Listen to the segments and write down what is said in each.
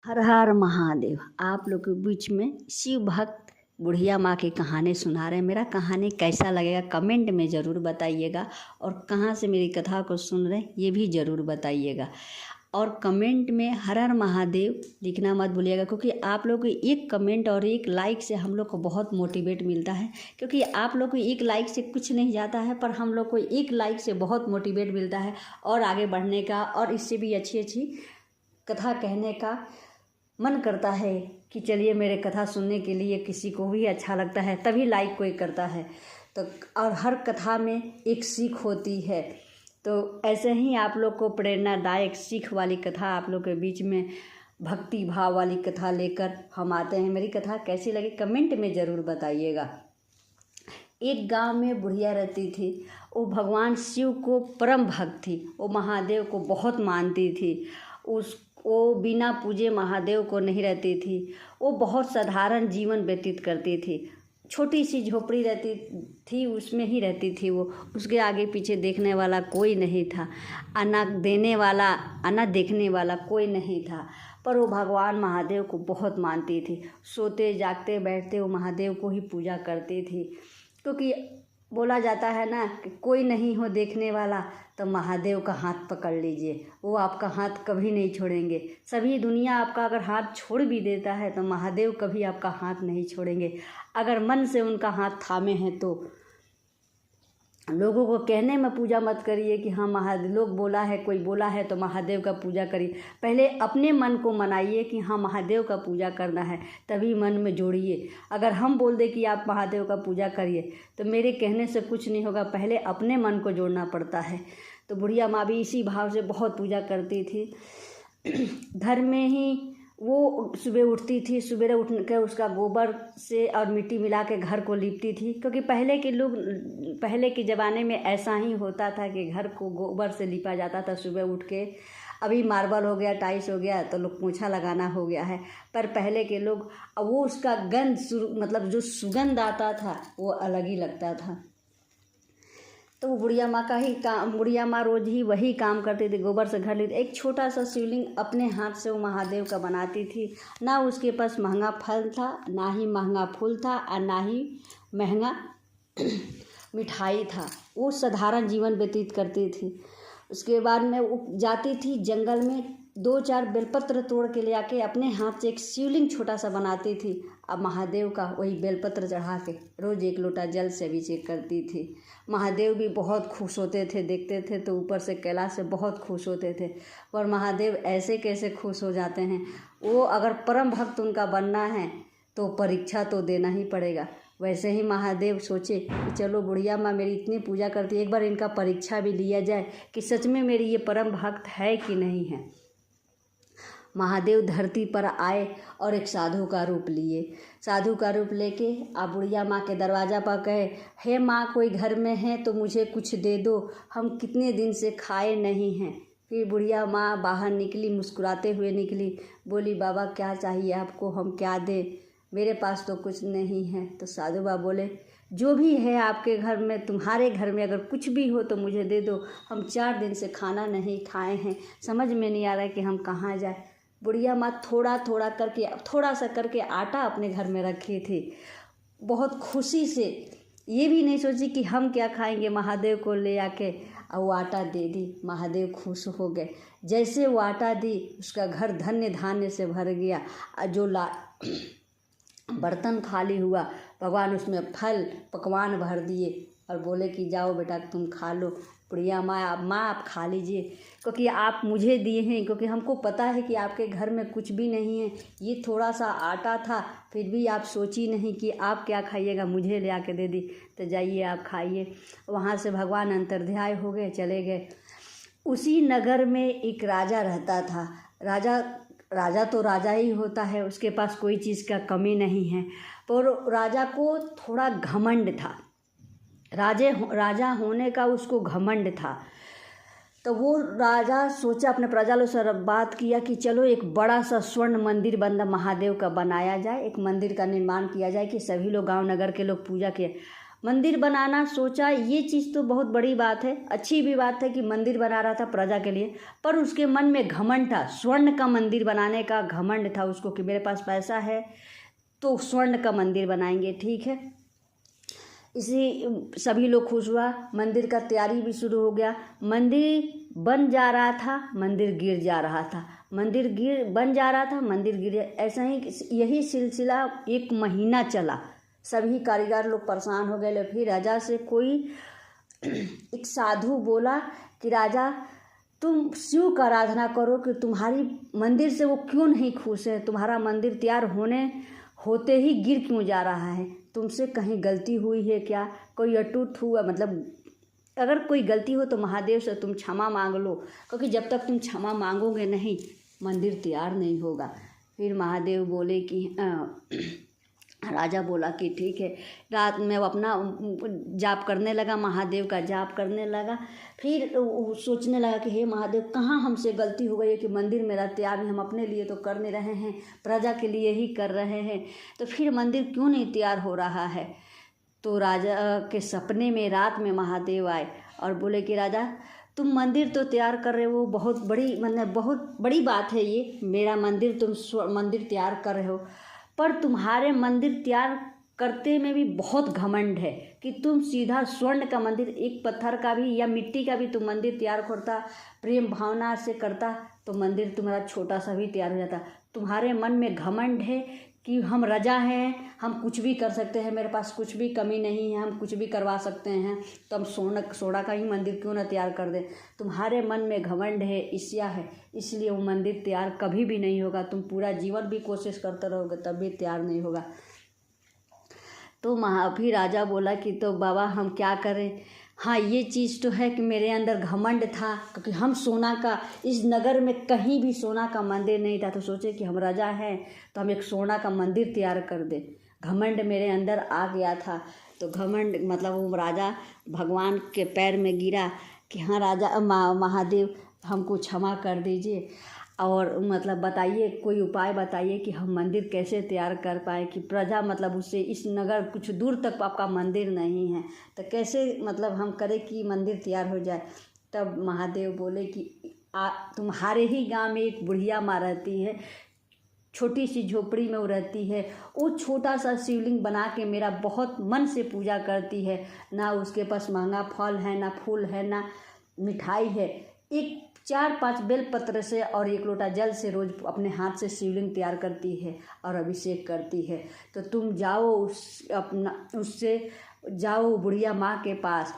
हर हर महादेव। आप लोग के बीच में शिव भक्त बुढ़िया माँ की कहानी सुना रहे हैं। मेरा कहानी कैसा लगेगा कमेंट में ज़रूर बताइएगा, और कहाँ से मेरी कथा को सुन रहे हैं ये भी ज़रूर बताइएगा। और कमेंट में हर हर महादेव लिखना मत भूलिएगा, क्योंकि आप लोग को एक कमेंट और एक लाइक से हम लोग को बहुत मोटिवेट मिलता है। क्योंकि आप लोग को एक लाइक से कुछ नहीं जाता है, पर हम लोग को एक लाइक से बहुत मोटिवेट मिलता है और आगे बढ़ने का, और इससे भी अच्छी अच्छी कथा कहने का मन करता है कि चलिए मेरे कथा सुनने के लिए किसी को भी अच्छा लगता है तभी लाइक कोई करता है। तो और हर कथा में एक सीख होती है। तो ऐसे ही आप लोग को प्रेरणादायक सीख वाली कथा आप लोग के बीच में भक्ति भाव वाली कथा लेकर हम आते हैं। मेरी कथा कैसी लगी कमेंट में ज़रूर बताइएगा। एक गांव में बुढ़िया रहती थी। वो भगवान शिव को परम भक्त थी। वो महादेव को बहुत मानती थी। वो बिना पूजे महादेव को नहीं रहती थी। वो बहुत साधारण जीवन व्यतीत करती थी। छोटी सी झोपड़ी रहती थी, उसमें ही रहती थी वो। उसके आगे पीछे देखने वाला कोई नहीं था। अन्न देने वाला, अन्न देखने वाला कोई नहीं था। पर वो भगवान महादेव को बहुत मानती थी। सोते जागते बैठते वो महादेव को ही पूजा करती थी। क्योंकि बोला जाता है ना कि कोई नहीं हो देखने वाला तो महादेव का हाथ पकड़ लीजिए, वो आपका हाथ कभी नहीं छोड़ेंगे। सभी दुनिया आपका अगर हाथ छोड़ भी देता है तो महादेव कभी आपका हाथ नहीं छोड़ेंगे, अगर मन से उनका हाथ थामे हैं तो। लोगों को कहने में पूजा मत करिए कि हाँ महादेव, लोग बोला है, कोई बोला है तो महादेव का पूजा करिए। पहले अपने मन को मनाइए कि हाँ महादेव का पूजा करना है, तभी मन में जोड़िए। अगर हम बोल दे कि आप महादेव का पूजा करिए तो मेरे कहने से कुछ नहीं होगा, पहले अपने मन को जोड़ना पड़ता है। तो बुढ़िया माँ भी इसी भाव से बहुत पूजा करती थी। घर में ही वो सुबह उठती थी, सुबह उठ कर उसका गोबर से और मिट्टी मिला के घर को लीपती थी। क्योंकि पहले के ज़माने में ऐसा ही होता था कि घर को गोबर से लीपा जाता था सुबह उठ के। अभी मार्बल हो गया, टाइल्स हो गया तो लोग पोछा लगाना हो गया है, पर पहले के लोग वो उसका गंध मतलब जो सुगंध आता था वो अलग ही लगता था। तो वो बुढ़िया माँ रोज ही वही काम करती थी, गोबर से घर लेती। एक छोटा सा शिवलिंग अपने हाथ से वो महादेव का बनाती थी। ना उसके पास महंगा फल था, ना ही महंगा फूल था, और ना ही महंगा मिठाई था। वो साधारण जीवन व्यतीत करती थी। उसके बाद में वो जाती थी जंगल में, 2-4 बेलपत्र तोड़ के ले आके अपने हाथ से एक शिवलिंग छोटा सा बनाती थी। अब महादेव का वही बेलपत्र चढ़ा के रोज़ 1 लोटा जल से अभिषेक करती थी। महादेव भी बहुत खुश होते थे, देखते थे तो ऊपर से कैलाश से बहुत खुश होते थे। पर महादेव ऐसे कैसे खुश हो जाते हैं, वो अगर परम भक्त उनका बनना है तो परीक्षा तो देना ही पड़ेगा। वैसे ही महादेव सोचे कि चलो बुढ़िया माँ मेरी इतनी पूजा करती है, एक बार इनका परीक्षा भी लिया जाए कि सच में मेरी ये परम भक्त है कि नहीं है। महादेव धरती पर आए और एक साधु का रूप लिए। साधु का रूप लेके आप बुढ़िया माँ के दरवाज़ा पर कहे, हे माँ कोई घर में है तो मुझे कुछ दे दो, हम कितने दिन से खाए नहीं हैं। फिर बुढ़िया माँ बाहर निकली, मुस्कुराते हुए निकली, बोली बाबा क्या चाहिए आपको, हम क्या दें, मेरे पास तो कुछ नहीं है। तो साधु बाबा बोले जो भी है आपके घर में, तुम्हारे घर में अगर कुछ भी हो तो मुझे दे दो, हम 4 दिन से खाना नहीं खाए हैं, समझ में नहीं आ रहा है कि हम कहाँ जाए। बुढ़िया माँ थोड़ा सा करके आटा अपने घर में रखी थी। बहुत खुशी से ये भी नहीं सोची कि हम क्या खाएंगे, महादेव को ले आके और वो आटा दे दी। महादेव खुश हो गए। जैसे वो आटा दी उसका घर धन्य धान्य से भर गया। जो बर्तन खाली हुआ, भगवान उसमें फल पकवान भर दिए और बोले कि जाओ बेटा तुम खा लो। बुढ़िया माँ आप खा लीजिए, क्योंकि आप मुझे दिए हैं, क्योंकि हमको पता है कि आपके घर में कुछ भी नहीं है। ये थोड़ा सा आटा था, फिर भी आप सोची नहीं कि आप क्या खाइएगा, मुझे ले आके दे दी। तो जाइए आप खाइए। वहाँ से भगवान अंतर्ध्याय हो गए, चले गए। उसी नगर में एक राजा रहता था। राजा तो राजा ही होता है, उसके पास कोई चीज़ का कमी नहीं है। पर राजा को थोड़ा घमंड था। राजा होने का उसको घमंड था। तो वो राजा सोचा, अपने प्रजा से बात किया कि चलो एक बड़ा सा स्वर्ण मंदिर महादेव का बनाया जाए, एक मंदिर का निर्माण किया जाए कि सभी लोग गांव नगर के लोग पूजा किए। मंदिर बनाना सोचा, ये चीज़ तो बहुत बड़ी बात है, अच्छी भी बात है कि मंदिर बना रहा था प्रजा के लिए, पर उसके मन में घमंड था, स्वर्ण का मंदिर बनाने का घमंड था उसको कि मेरे पास पैसा है तो स्वर्ण का मंदिर बनाएंगे। ठीक है, इसी सभी लोग खुश हुआ, मंदिर का तैयारी भी शुरू हो गया। मंदिर बन जा रहा था, मंदिर गिर जा रहा था, मंदिर बन जा रहा था, मंदिर गिर, ऐसा ही यही सिलसिला 1 महीना चला। सभी कारीगर लोग परेशान हो गए। फिर राजा से कोई एक साधु बोला कि राजा तुम शिव का आराधना करो कि तुम्हारी मंदिर से वो क्यों नहीं खुश है, तुम्हारा मंदिर तैयार होते ही गिर क्यों जा रहा है, तुमसे कहीं गलती हुई है क्या, कोई अटूट हुआ, मतलब अगर कोई गलती हो तो महादेव से तुम क्षमा मांग लो, क्योंकि जब तक तुम क्षमा मांगोगे नहीं मंदिर तैयार नहीं होगा। फिर महादेव बोले कि राजा बोला कि ठीक है। रात में वो अपना जाप करने लगा, महादेव का जाप करने लगा। फिर सोचने लगा कि हे महादेव, कहाँ हमसे गलती हो गई है कि मंदिर मेरा तैयार नहीं, हम अपने लिए तो कर नहीं रहे हैं, प्रजा के लिए ही कर रहे हैं, तो फिर मंदिर क्यों नहीं तैयार हो रहा है। तो राजा के सपने में रात में महादेव आए और बोले कि राजा तुम मंदिर तो तैयार कर रहे हो, बहुत बड़ी मतलब बहुत बड़ी बात है ये, मेरा मंदिर तुम मंदिर तैयार कर रहे हो, पर तुम्हारे मंदिर तैयार करते में भी बहुत घमंड है कि तुम सीधा स्वर्ण का मंदिर, एक पत्थर का भी या मिट्टी का भी तुम मंदिर तैयार करता, प्रेम भावना से करता तो मंदिर तुम्हारा छोटा सा भी तैयार हो जाता। तुम्हारे मन में घमंड है कि हम राजा हैं, हम कुछ भी कर सकते हैं, मेरे पास कुछ भी कमी नहीं है, हम कुछ भी करवा सकते हैं, तो हम सोना का ही मंदिर क्यों ना तैयार कर दें। तुम्हारे मन में घमंड है, ईर्ष्या है, इसलिए वो मंदिर तैयार कभी भी नहीं होगा। तुम पूरा जीवन भी कोशिश करते रहोगे तब भी तैयार नहीं होगा। तो फिर राजा बोला कि तो बाबा हम क्या करें। हाँ, ये चीज़ तो है कि मेरे अंदर घमंड था, क्योंकि हम सोना का, इस नगर में कहीं भी सोना का मंदिर नहीं था, तो सोचे कि हम राजा हैं तो हम एक सोना का मंदिर तैयार कर दें। घमंड मेरे अंदर आ गया था, तो घमंड मतलब वो राजा भगवान के पैर में गिरा कि हाँ राजा महादेव हमको क्षमा कर दीजिए, और मतलब बताइए कोई उपाय बताइए कि हम मंदिर कैसे तैयार कर पाए कि प्रजा मतलब उससे, इस नगर कुछ दूर तक आपका मंदिर नहीं है, तो कैसे मतलब हम करें कि मंदिर तैयार हो जाए। तब महादेव बोले कि तुम्हारे ही गांव में एक बुढ़िया माँ रहती है, छोटी सी झोपड़ी में वो रहती है, वो छोटा सा शिवलिंग बना के मेरा बहुत मन से पूजा करती है, ना उसके पास महंगा फल है, ना फूल है, ना मिठाई है, एक 4-5 बेलपत्र से और 1 लोटा जल से रोज अपने हाथ से शिवलिंग तैयार करती है और अभिषेक करती है। तो तुम जाओ उससे जाओ बुढ़िया माँ के पास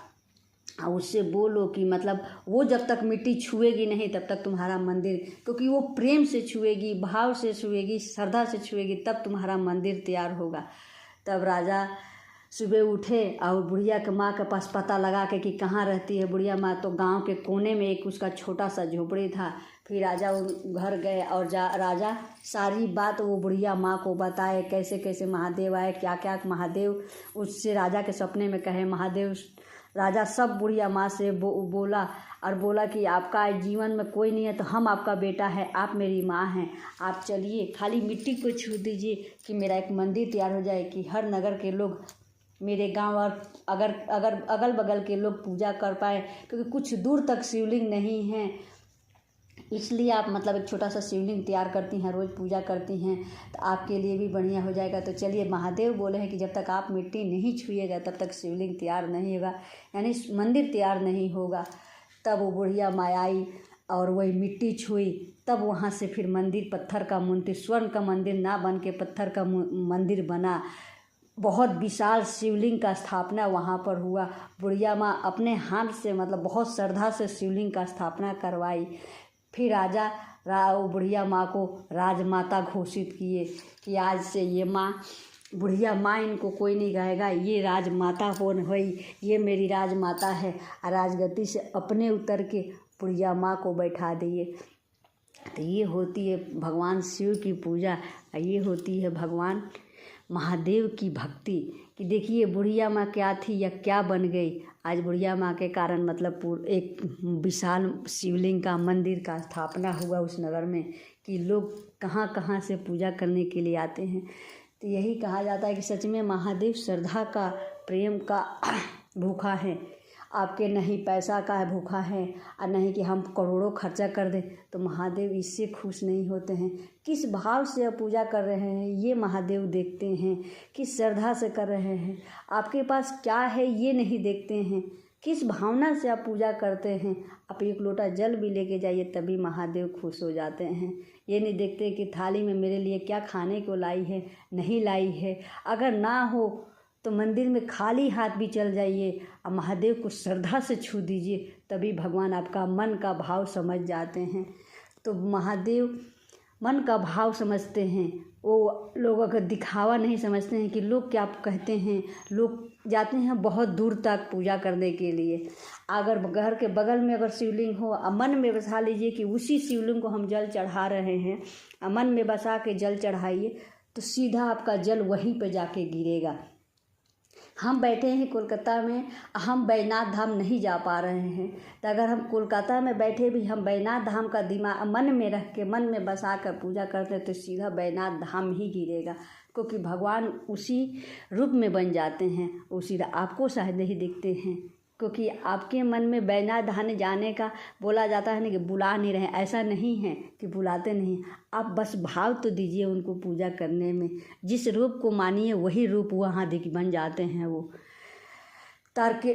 और उससे बोलो कि मतलब वो जब तक मिट्टी छुएगी नहीं तब तक तुम्हारा मंदिर, क्योंकि वो प्रेम से छुएगी, भाव से छुएगी, श्रद्धा से छुएगी, तब तुम्हारा मंदिर तैयार होगा। तब राजा सुबह उठे और बुढ़िया के माँ के पास पता लगा के कि कहाँ रहती है बुढ़िया माँ, तो गांव के कोने में एक उसका छोटा सा झोपड़ी था। फिर राजा वो घर गए और राजा सारी बात वो बुढ़िया माँ को बताए, कैसे कैसे महादेव आए, क्या क्या महादेव उससे राजा के सपने में कहे। महादेव राजा सब बुढ़िया माँ से बोला और बोला कि आपका जीवन में कोई नहीं है तो हम आपका बेटा है, आप मेरी माँ हैं, आप चलिए, खाली मिट्टी को छू दीजिए कि मेरा एक मंदिर तैयार हो जाए कि हर नगर के लोग, मेरे गांव और अगल बगल के लोग पूजा कर पाए, क्योंकि कुछ दूर तक शिवलिंग नहीं है, इसलिए आप मतलब एक छोटा सा शिवलिंग तैयार करती हैं, रोज़ पूजा करती हैं, तो आपके लिए भी बढ़िया हो जाएगा। तो चलिए, महादेव बोले हैं कि जब तक आप मिट्टी नहीं छुएगा तब तक शिवलिंग तैयार नहीं होगा, यानी मंदिर तैयार नहीं होगा। तब वो बुढ़िया माँ आई और वही मिट्टी छुई, तब वहाँ से फिर मंदिर, पत्थर का मूर्ति, स्वर्ण का मंदिर ना बन के पत्थर का मंदिर बना। बहुत विशाल शिवलिंग का स्थापना वहाँ पर हुआ। बुढ़िया माँ अपने हाथ से मतलब बहुत श्रद्धा से शिवलिंग का स्थापना करवाई। फिर राजा बुढ़िया माँ को राजमाता घोषित किए कि आज से ये माँ, बुढ़िया माँ इनको कोई नहीं कहेगा, ये राजमाता हुई, ये मेरी राजमाता है। राजगद्दी से अपने उतर के बुढ़िया माँ को बैठा दिए। तो ये होती है भगवान शिव की पूजा, ये होती है भगवान महादेव की भक्ति। कि देखिए बुढ़िया माँ क्या थी या क्या बन गई। आज बुढ़िया माँ के कारण मतलब एक विशाल शिवलिंग का मंदिर का स्थापना हुआ उस नगर में, कि लोग कहाँ कहाँ से पूजा करने के लिए आते हैं। तो यही कहा जाता है कि सच में महादेव श्रद्धा का प्रेम का भूखा है, आपके नहीं पैसा का भूखा है और नहीं कि हम करोड़ों खर्चा कर दें, तो महादेव इससे खुश नहीं होते हैं। किस भाव से आप पूजा कर रहे हैं ये महादेव देखते हैं, किस श्रद्धा से कर रहे हैं, आपके पास क्या है ये नहीं देखते हैं, किस भावना से आप पूजा करते हैं। आप एक लोटा जल भी लेके जाइए तभी महादेव खुश हो जाते हैं। ये नहीं देखते कि थाली में मेरे लिए क्या खाने को लाई है, नहीं लाई है। अगर ना हो तो मंदिर में खाली हाथ भी चल जाइए और महादेव को श्रद्धा से छू दीजिए, तभी भगवान आपका मन का भाव समझ जाते हैं। तो महादेव मन का भाव समझते हैं, वो लोगों का दिखावा नहीं समझते हैं कि लोग क्या कहते हैं। लोग जाते हैं बहुत दूर तक पूजा करने के लिए। अगर घर के बगल में अगर शिवलिंग हो और मन में बसा लीजिए कि उसी शिवलिंग को हम जल चढ़ा रहे हैं, और मन में बसा के जल चढ़ाइए तो सीधा आपका जल वहीं पे जाके गिरेगा। हम बैठे हैं कोलकाता में, हम बैजनाथ धाम नहीं जा पा रहे हैं, तो अगर हम कोलकाता में बैठे भी हम बैजनाथ धाम का दिमाग मन में रख के मन में बसा कर पूजा करते तो सीधा बैजनाथ धाम ही गिरेगा, क्योंकि भगवान उसी रूप में बन जाते हैं। वो सीधा आपको शायद नहीं दिखते हैं, क्योंकि आपके मन में बैजनाथ धाम जाने का बोला जाता है ना कि बुला नहीं रहे। ऐसा नहीं है कि बुलाते नहीं, आप बस भाव तो दीजिए उनको पूजा करने में। जिस रूप को मानिए वही रूप वहाँ बन जाते हैं। वो तारके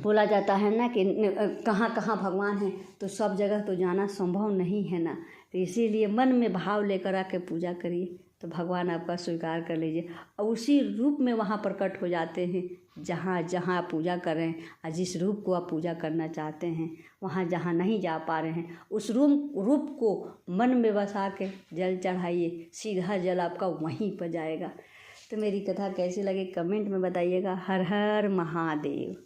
बोला जाता है ना कि कहाँ कहाँ भगवान है, तो सब जगह तो जाना संभव नहीं है ना। तो इसीलिए मन में भाव लेकर आके पूजा करिए तो भगवान आपका स्वीकार कर लीजिए, और उसी रूप में वहाँ प्रकट हो जाते हैं जहाँ जहाँ आप पूजा कर रहे हैं। और जिस रूप को आप पूजा करना चाहते हैं, वहाँ जहाँ नहीं जा पा रहे हैं, उस रूप को मन में बसा के जल चढ़ाइए, सीधा जल आपका वहीं पर जाएगा। तो मेरी कथा कैसी लगी कमेंट में बताइएगा। हर हर महादेव।